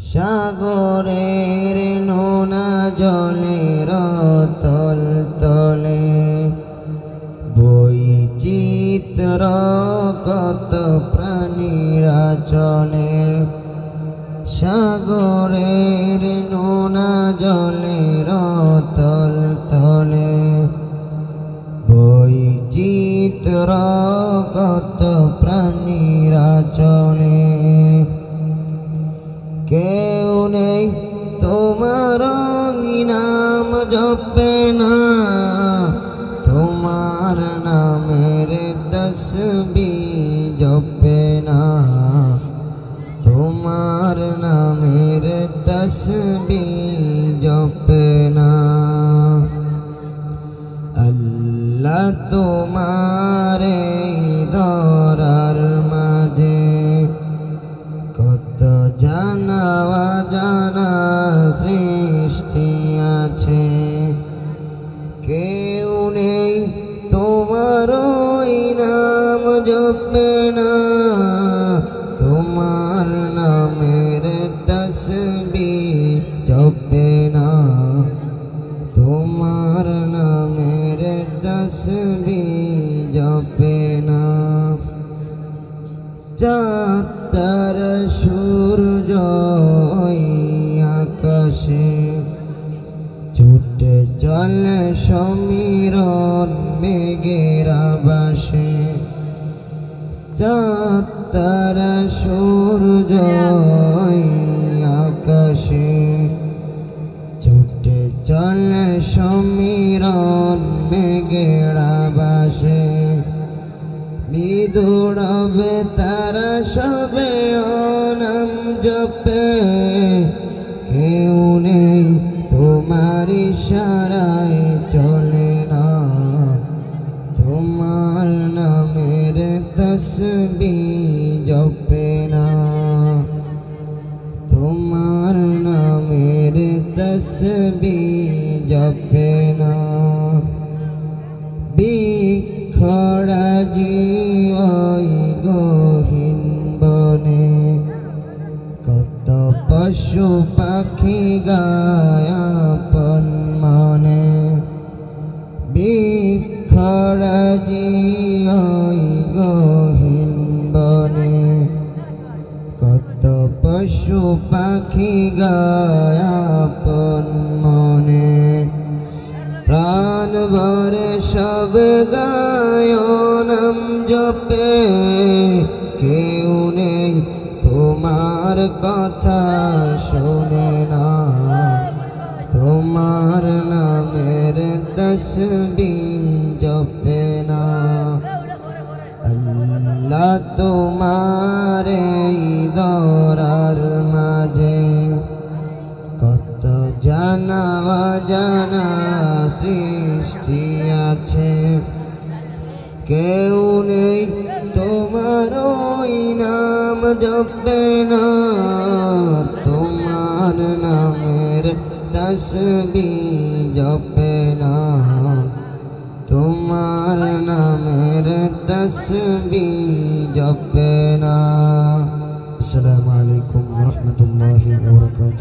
সাগরের নোনা জলের তল তলে বৈচিত্র কত প্রাণীরা চলে। সাগরের নোনা জলের তল তলে বৈচিত্র কত প্রাণীরা চলে। কেউ নেই তোমার নাম জপে না, তোমার নামের তসবিহ জপে না, তোমার নামের তসবিহ জপে না। আল্লাহ তোমার ধরার মাঝে কত জানা অজানা সৃষ্টি আছে। কেউ নেই তোমার নাম জপে না, তোমার নামের তসবিহ জপে না, তোমার নামের তসবিহ জপে না। চাঁদ সূর্য আকাশে ছুটে চলে সমীরণ মেঘের আবাসে। চাঁদ সূর্য আকাশে ছুটে চলে সমীরণ মেঘের আবাসে। বিদুড়বে তারা সবে নাম জপে, কেউ নেই তোমার ইশারায় চলে না, তোমার নামের তসবিহ জপে না, তোমার নামের তসবিহ জপে না। বিখরা ওই গহীন বনে কত পশু পাখি গায় আপন মনে। বিখরা ওই গহীন বনে কত পশু পাখি গায় আপন মনে। প্রাণ ভরে সব গায় নাম জপে, কেউ নেই তোমার কথা শোনে না, তোমার নামের তসবিহ জপে না। আল্লাহ তোমার ধরার মাঝে কত জানা অজানা সৃষ্টি আছে। কেউ নেই তোমার নাম জপে না, তোমার নামের তসবিহ জপে না, তোমার নামের তসবিহ জপে না। আসসালামু আলাইকুম ওয়া রাহমাতুল্লাহি ওয়া বারাকাতুহু।